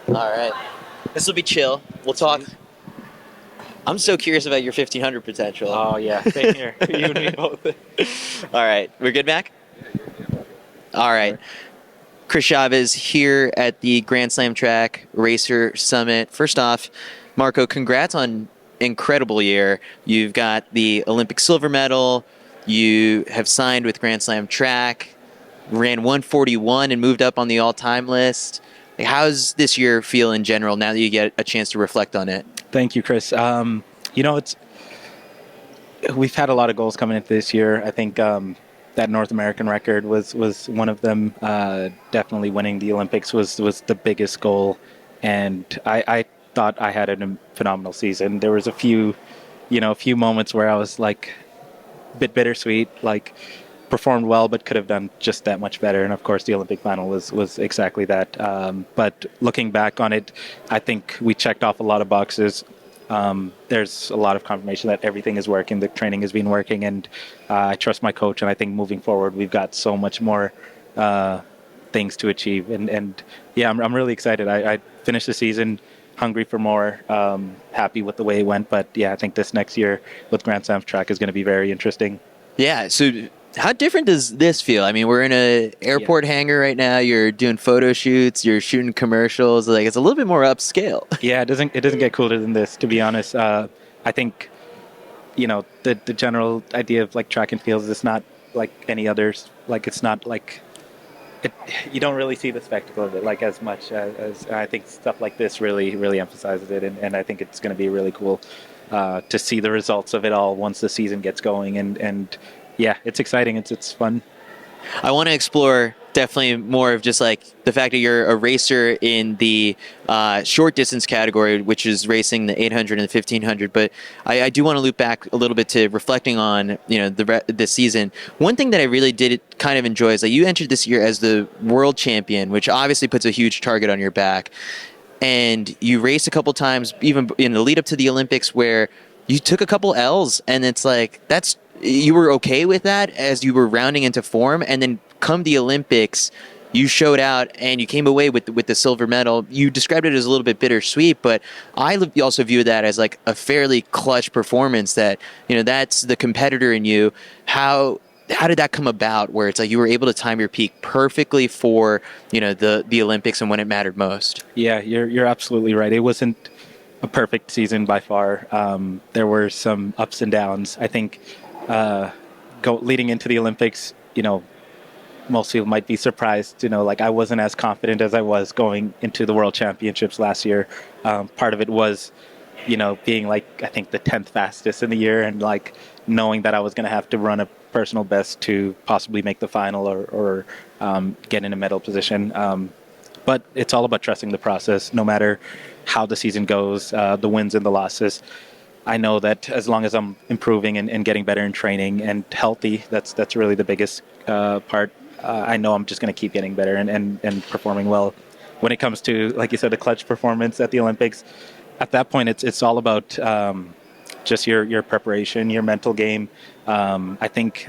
All right. This will be chill. We'll talk. I'm so curious about your 1500 potential. Oh yeah, same here. You and me both. All right. We're good, Mac? All right. Sure. Chris Chavez here at the Grand Slam Track Racer Summit. First off, Marco, congrats on incredible year. You've got the Olympic silver medal. You have signed with Grand Slam Track, ran 141 and moved up on the all-time list. Like, how's this year feel in general now that you get a chance to reflect on it? Thank you, Chris. It's we've had a lot of goals coming into this year. I think that North American record was one of them. Definitely winning the Olympics was the biggest goal, and I thought I had a phenomenal season. There was a few moments where I was like a bit bittersweet, like performed well but could have done just that much better. And of course, the Olympic final was exactly that. But looking back on it, I think we checked off a lot of boxes. There's a lot of confirmation that everything is working, the training has been working, and I trust my coach. And I think moving forward, we've got so much more things to achieve. And yeah, I'm really excited. I finished the season hungry for more, happy with the way it went. But yeah, I think this next year with Grand Slam track is going to be very interesting. Yeah, so how different does this feel? I mean, we're in a Yeah. airport hangar right now. You're doing photo shoots, you're shooting commercials. Like, it's a little bit more upscale. Yeah, it doesn't get cooler than this, to be honest. I think the general idea of like track and fields is not like any others. Like it's not like it. You don't really see the spectacle of it like as much as I think stuff like this really emphasizes it, and I think it's going to be really cool to see the results of it all once the season gets going, and yeah, it's exciting. It's fun. I want to explore definitely more of just like the fact that you're a racer in the short distance category, which is racing the 800 and the 1500. But I do want to loop back a little bit to reflecting on the season. One thing that I really did kind of enjoy is that you entered this year as the world champion, which obviously puts a huge target on your back. And you raced a couple times, even in the lead up to the Olympics, where you took a couple L's, and it's like you were okay with that as you were rounding into form, and then come the Olympics, you showed out and you came away with the silver medal. You described it as a little bit bittersweet, but I also view that as like a fairly clutch performance. That that's the competitor in you. How did that come about? Where it's like you were able to time your peak perfectly for the Olympics and when it mattered most. Yeah, you're absolutely right. It wasn't a perfect season by far. There were some ups and downs. I think leading into the Olympics, most people might be surprised. Like I wasn't as confident as I was going into the World Championships last year. Part of it was, being like I think the 10th fastest in the year, and like knowing that I was going to have to run a personal best to possibly make the final or get in a medal position. But it's all about trusting the process, no matter how the season goes, the wins and the losses. I know that as long as I'm improving and getting better in training and healthy, that's really the biggest part. I know I'm just going to keep getting better and performing well. When it comes to, like you said, the clutch performance at the Olympics, at that point, it's all about just your preparation, your mental game. I think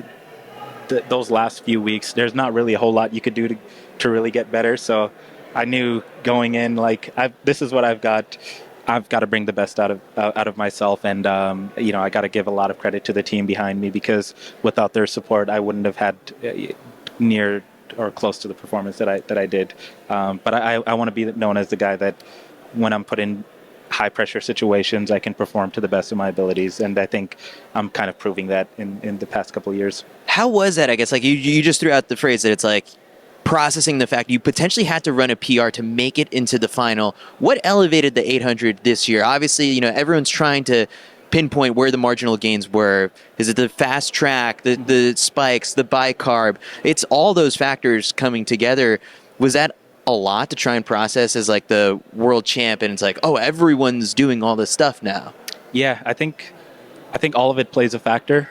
those last few weeks, there's not really a whole lot you could do to really get better. So I knew going in, like this is what I've got. I've got to bring the best out of myself, and I got to give a lot of credit to the team behind me, because without their support, I wouldn't have had near or close to the performance that I did. But I want to be known as the guy that when I'm put in high pressure situations, I can perform to the best of my abilities, and I think I'm kind of proving that in the past couple of years. How was that? I guess like you just threw out the phrase that it's like processing the fact you potentially had to run a PR to make it into the final. What elevated the 800 this year? Obviously, everyone's trying to pinpoint where the marginal gains were. Is it the fast track, the spikes, the bicarb? It's all those factors coming together. Was that a lot to try and process as like the world champ, and it's like, oh, everyone's doing all this stuff now? Yeah, I think all of it plays a factor.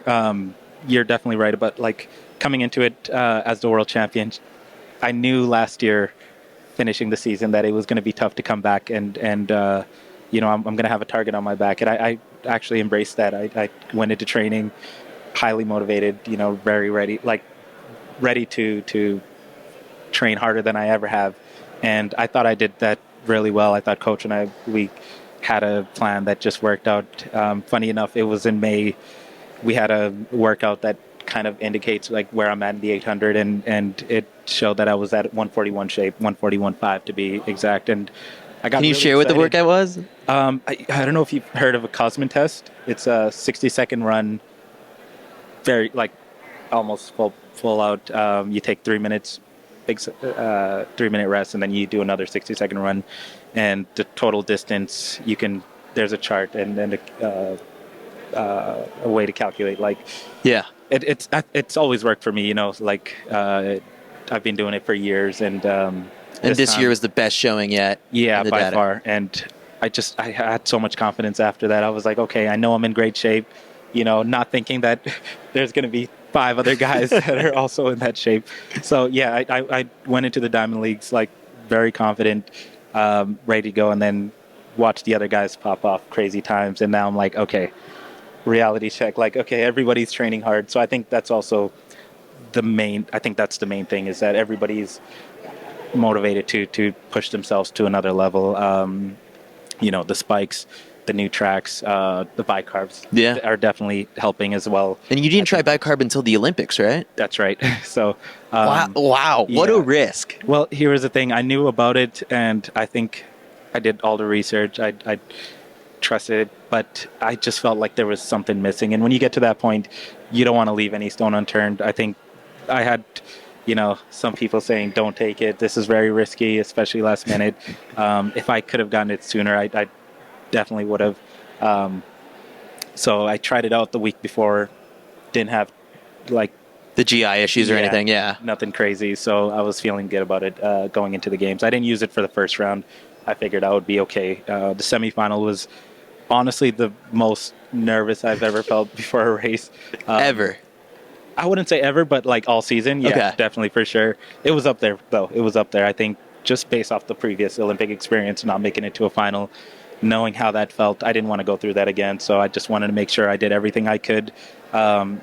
You're definitely right about like coming into it as the world champion. I knew last year, finishing the season, that it was going to be tough to come back, and I'm going to have a target on my back, and I actually embraced that. I went into training highly motivated, very ready, like ready to train harder than I ever have, and I thought I did that really well. I thought Coach and we had a plan that just worked out. Funny enough, it was in May. We had a workout that kind of indicates like where I'm at in the 800, and it showed that I was at 141 shape, 141.5 to be exact. And I got Can you really share what the excited. workout was? I don't know if you've heard of a Cosman test. It's a 60-second run, very like almost full out. You take 3 minutes, big 3 minute rest, and then you do another 60-second run. And the total distance, there's a chart and then a way to calculate. Like, Yeah. it's always worked for me. Like I've been doing it for years, and This year was the best showing yet. yeah, in the by data. far. And I had so much confidence after that. I was like, okay, I know I'm in great shape. Not thinking that there's going to be 5 other guys that are also in that shape. So yeah, I went into the Diamond Leagues like very confident, ready to go, and then watched the other guys pop off crazy times. And now I'm like, okay, reality check. Like, okay, everybody's training hard. So I think that's also the main thing, is that everybody's motivated to push themselves to another level. The spikes, the new tracks, the bicarbs are definitely helping as well. And you didn't try bicarb until the Olympics, right? That's right. So Wow. What a risk. Well, here was the thing. I knew about it, and I think I did all the research. I trusted it, but I just felt like there was something missing. And when you get to that point, you don't want to leave any stone unturned. I think I had, some people saying, don't take it. This is very risky, especially last minute. If I could have gotten it sooner, I definitely would have. So I tried it out the week before. Didn't have, like, The GI issues or anything, yeah. Nothing crazy. So I was feeling good about it going into the games. I didn't use it for the first round. I figured I would be okay. The semifinal was honestly the most nervous I've ever felt before a race. Ever. I wouldn't say ever, but like all season. Yeah, Okay. definitely, for sure. It was up there, though. It was up there. I think just based off the previous Olympic experience, not making it to a final, knowing how that felt, I didn't want to go through that again. So I just wanted to make sure I did everything I could, to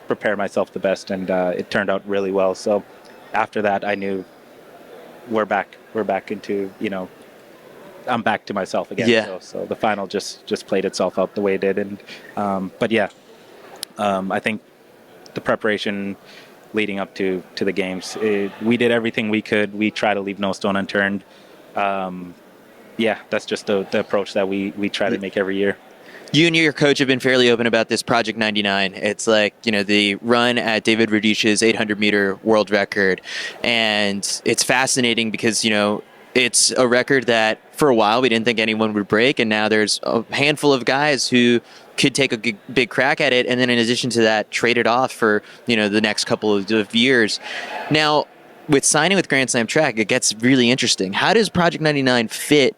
prepare myself the best. And it turned out really well. So after that, I knew we're back into, I'm back to myself again. Yeah. So the final just played itself out the way it did. And but yeah, I think the preparation leading up to the games, we did everything we could. We try to leave no stone unturned. That's just the approach that we try to make every year. You and your coach have been fairly open about this Project 99. It's like, the run at David Rudish's 800-meter world record. And it's fascinating because, it's a record that for a while we didn't think anyone would break. And now there's a handful of guys who could take a big crack at it. And then in addition to that, trade it off for, the next couple of years. Now, with signing with Grand Slam Track, it gets really interesting. How does Project 99 fit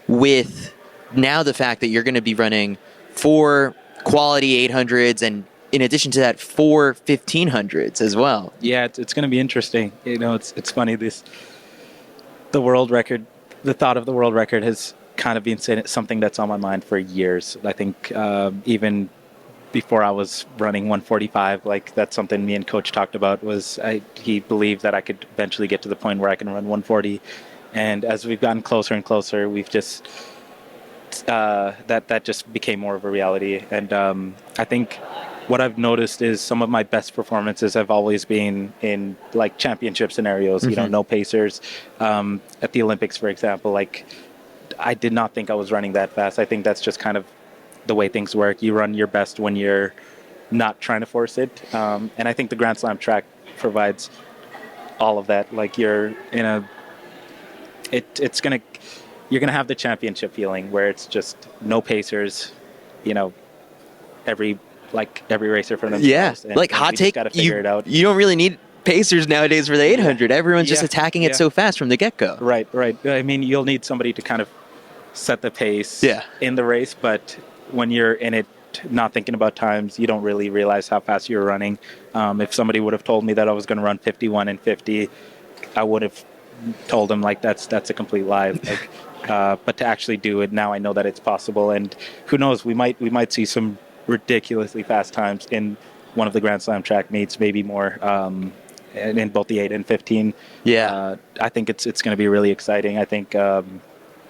with now the fact that you're going to be running 4 quality 800s and in addition to that 4 1500s as well? Yeah, it's going to be interesting. It's funny, the world record, the thought of the world record has kind of been something that's on my mind for years. I think even before I was running 145, like that's something me and Coach talked about, he believed that I could eventually get to the point where I can run 140. And as we've gotten closer and closer, we've just that just became more of a reality. And I think what I've noticed is some of my best performances have always been in like championship scenarios, no pacers. At the Olympics, for example, like I did not think I was running that fast. I think that's just kind of the way things work. You run your best when you're not trying to force it. And I think the Grand Slam track provides all of that. Like you're in you're going to have the championship feeling where it's just no pacers, every racer for themselves. Yeah, and, like and hot we take, just gotta figure it out. You don't really need pacers nowadays for the 800. Everyone's just attacking it so fast from the get-go. Right. I mean, you'll need somebody to kind of set the pace in the race, but when you're in it, not thinking about times, you don't really realize how fast you're running. If somebody would have told me that I was going to run 51 and 50, I would have told them like that's a complete lie. Like, but to actually do it now, I know that it's possible, and who knows, we might see some ridiculously fast times in one of the Grand Slam track meets, maybe more. in both the 8 and 15. Yeah. I think it's going to be really exciting. I think,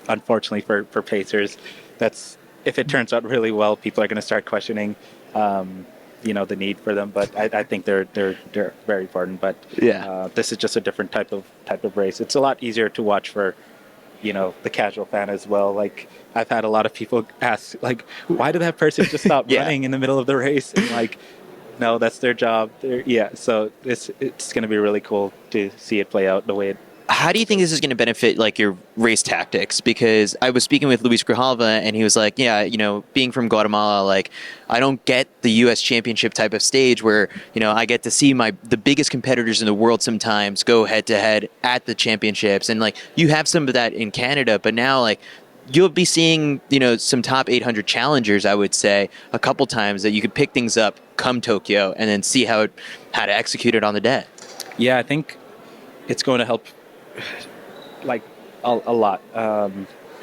unfortunately for Pacers, that's if it turns out really well, people are going to start questioning, the need for them. But I think they're very important. But Yeah. this is just a different type of race. It's a lot easier to watch for the casual fan as well. Like, I've had a lot of people ask, like, why did that person just stop Yeah. running in the middle of the race? And like, no, that's their job. So it's going to be really cool to see it play out the way it. How do you think this is going to benefit like your race tactics? Because I was speaking with Luis Grijalva, and he was like, "Yeah, being from Guatemala, like I don't get the U.S. Championship type of stage where I get to see the biggest competitors in the world sometimes go head to head at the championships, and like you have some of that in Canada, but now like." You'll be seeing, some top 800 challengers, I would say, a couple times that you could pick things up come Tokyo and then see how to execute it on the day. Yeah, I think it's going to help, like, a lot,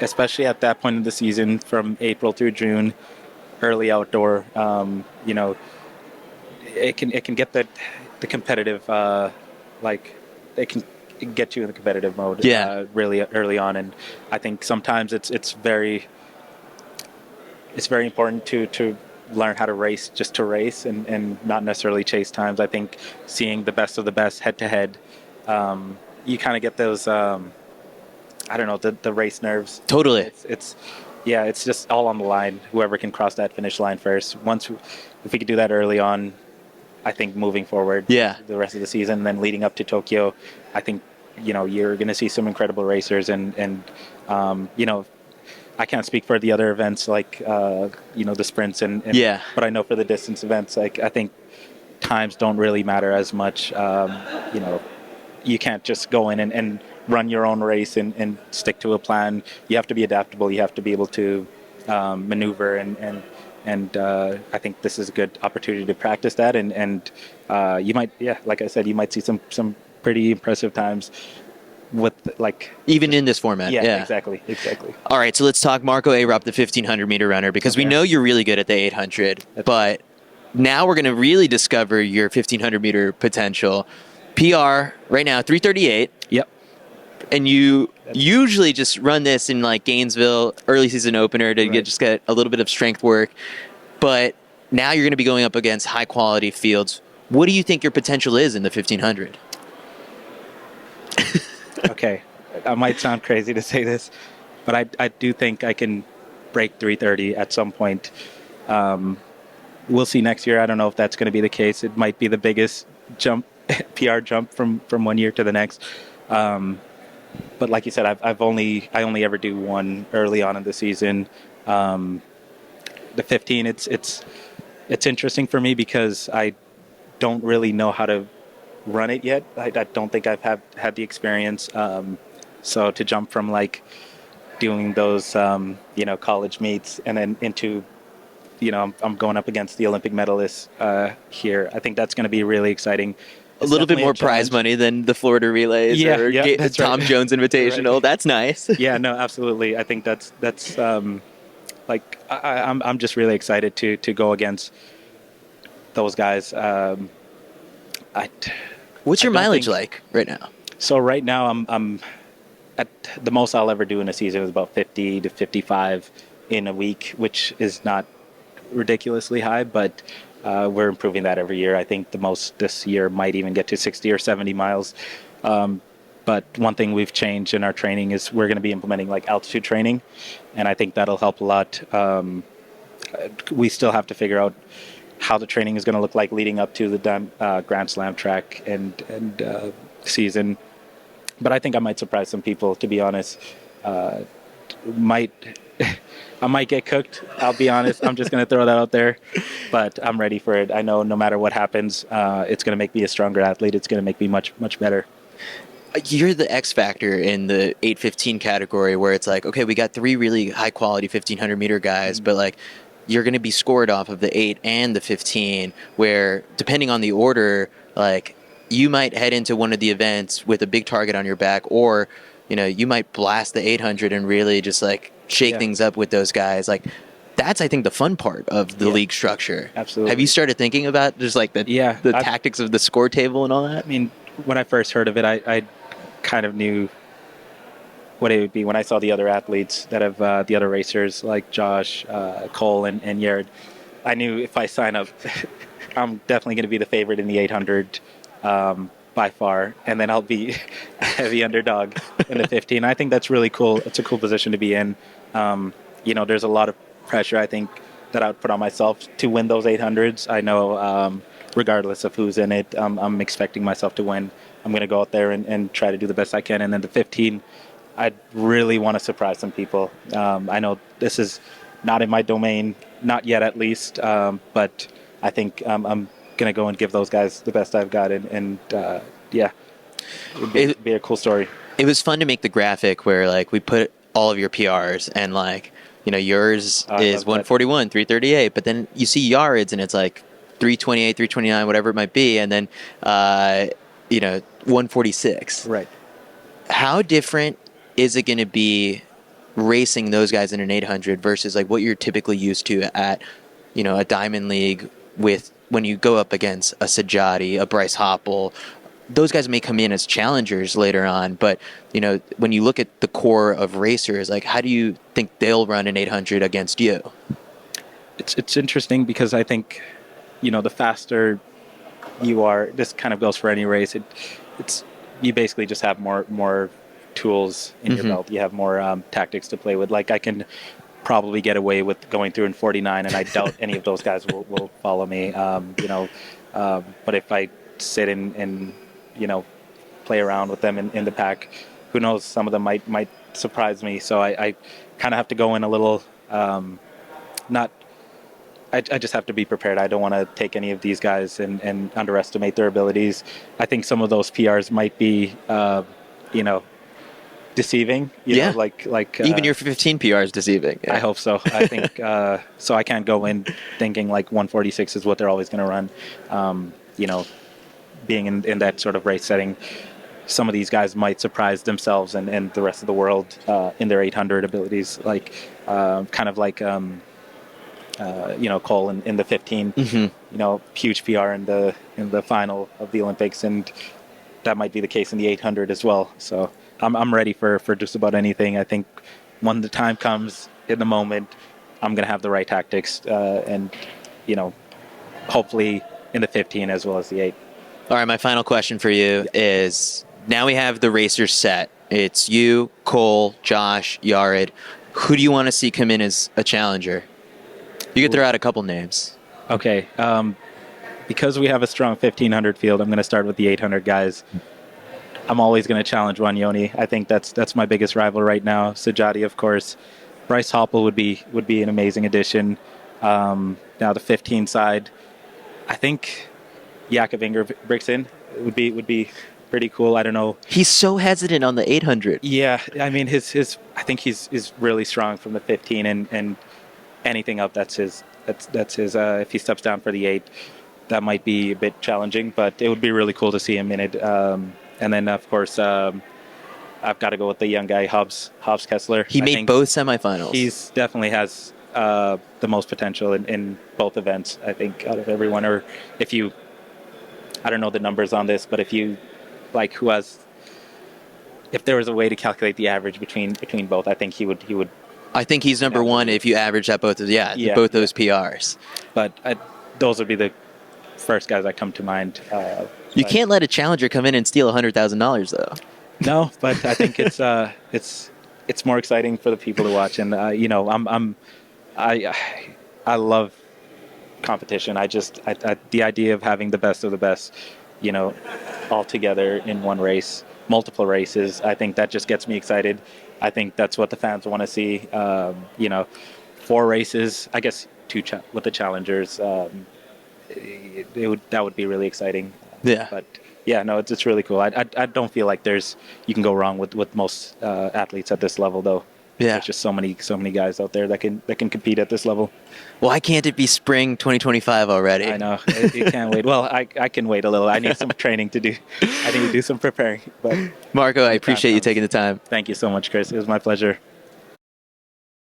especially at that point of the season from April through June, early outdoor. It can get the competitive, it can get you in the competitive mode really early on. And I think sometimes it's very important to learn how to race just to race and not necessarily chase times. I think seeing the best of the best head to head, you kind of get those, the race nerves. Totally. It's just all on the line. Whoever can cross that finish line first. If we could do that early on, I think moving forward, the rest of the season, and then leading up to Tokyo, I think you're going to see some incredible racers, and I can't speak for the other events like the sprints and but I know for the distance events, like I think times don't really matter as much. You can't just go in and run your own race and stick to a plan. You have to be adaptable. You have to be able to maneuver and I think this is a good opportunity to practice that. And you might, like I said, you might see some pretty impressive times with even in this format. Yeah, exactly. All right, so let's talk Marco Arop, the 1500 meter runner, because we know you're really good at the 800, but now we're going to really discover your 1500 meter potential. PR right now 3:38. Yep. And you usually just run this in like Gainesville early season opener to get a little bit of strength work, but now you're going to be going up against high quality fields. What do you think your potential is in the 1500? Okay, I might sound crazy to say this, but I do think I can break 3:30 at some point. We'll see next year. I don't know if that's going to be the case. It might be the biggest jump, PR jump from one year to the next. But like you said, I only ever do one early on in the season. The 15, it's interesting for me because I don't really know how to run it yet. I don't think I've had the experience. So to jump from like doing those college meets and then into I'm going up against the Olympic medalists here. I think that's going to be really exciting. A little bit more prize money than the Florida Relays or Tom Jones Invitational. Right. That's nice. Yeah, no, absolutely. I think that's I'm just really excited to go against those guys. What's your mileage like right now? So right now I'm at the most I'll ever do in a season is about 50 to 55 in a week, which is not ridiculously high, but we're improving that every year. I think the most this year might even get to 60 or 70 miles. But one thing we've changed in our training is we're going to be implementing like altitude training, and I think that'll help a lot. We still have to figure out how the training is going to look like leading up to the Grand Slam track and season. But I think I might surprise some people, to be honest. I might get cooked. I'll be honest. I'm just going to throw that out there. But I'm ready for it. I know no matter what happens, it's going to make me a stronger athlete. It's going to make me much, much better. You're the X factor in the 8:15 category where it's like, okay, we got three really high quality 1500 meter guys, but like you're going to be scored off of the 8 and the 15 where depending on the order, like you might head into one of the events with a big target on your back, or you might blast the 800 and really just like shake things up with those guys. Like that's, I think, the fun part of the league structure. Absolutely. Have you started thinking about just like the tactics of the score table and all that? I mean, when I first heard of it, I kind of knew what it would be when I saw the other athletes that have the other racers like Josh, Cole, and Yared. I knew if I sign up, I'm definitely going to be the favorite in the 800 by far, and then I'll be a heavy underdog in the 15. I think that's really cool. It's a cool position to be in. There's a lot of pressure, I think, that I would put on myself to win those 800s. I know, regardless of who's in it, I'm expecting myself to win. I'm going to go out there and try to do the best I can. And then the 15, I really want to surprise some people. I know this is not in my domain, not yet at least, but I think I'm going to go and give those guys the best I've got. Yeah, it'd be a cool story. It was fun to make the graphic where like we put all of your PRs and like, yours is 141, 338, but then you see Yared's and it's like 328, 329, whatever it might be, and then 146. Right. How different is it going to be racing those guys in an 800 versus like what you're typically used to at, a Diamond League with when you go up against a Sajati, a Bryce Hoppel? Those guys may come in as challengers later on, but when you look at the core of racers, like how do you think they'll run an 800 against you? It's interesting because I think the faster you are, this kind of goes for any race. It's you basically just have more tools in your belt. You have more tactics to play with. Like I can probably get away with going through in 49, and I doubt any of those guys will follow me. But if I sit and play around with them in the pack, who knows? Some of them might surprise me. So I kind of have to go in a little not. I just have to be prepared. I don't want to take any of these guys and underestimate their abilities. I think some of those PRs might be, deceiving. Like even your 15 PR is deceiving. Yeah. I hope so. I think so. I can't go in thinking like 146 is what they're always going to run. Being in that sort of race setting, some of these guys might surprise themselves and the rest of the world in their 800 abilities. Like kind of like. Cole in the 15, huge PR in the final of the Olympics, and that might be the case in the 800 as well. So I'm ready for just about anything. I think when the time comes in the moment, I'm going to have the right tactics, and hopefully in the 15 as well as the 8. All right, my final question for you is: now we have the racers set. It's you, Cole, Josh, Yared. Who do you want to see come in as a challenger? You could throw out a couple names. Okay. Because we have a strong 1,500 field, I'm going to start with the 800 guys. I'm always going to challenge Wanyoni. I think that's my biggest rival right now. Sajati, of course. Bryce Hoppel would be an amazing addition. Now the 15 side, I think Jakob Ingebrigtsen would be pretty cool. I don't know. He's so hesitant on the 800. Yeah, I mean his I think he's really strong from the 15 and anything up that's his if he steps down for the 8, that might be a bit challenging, but it would be really cool to see him in it. And then of course I've got to go with the young guy Hobbs Kessler. He made both semifinals. He's definitely has the most potential in both events, I think, out of everyone. Or if you, I don't know the numbers on this, but if you like if there was a way to calculate the average between both, I think he would. I think he's number one if you average out both those PRs. But those would be the first guys that come to mind. You can't let a challenger come in and steal $100,000 though. No, but I think it's more exciting for the people to watch, and I love competition. The idea of having the best of the best, all together in one race, multiple races. I think that just gets me excited. I think that's what the fans want to see. 4 races, I guess 2 with the challengers. That would be really exciting. Yeah. But yeah, no, it's really cool. I don't feel like you can go wrong with most athletes at this level, though. Yeah. There's just so many guys out there that can compete at this level. Why can't it be spring 2025 already? I know. It can't wait. Well, I can wait a little. I need some training to do. I need to do some preparing. But Marco, I appreciate you taking the time. Thank you so much, Chris. It was my pleasure.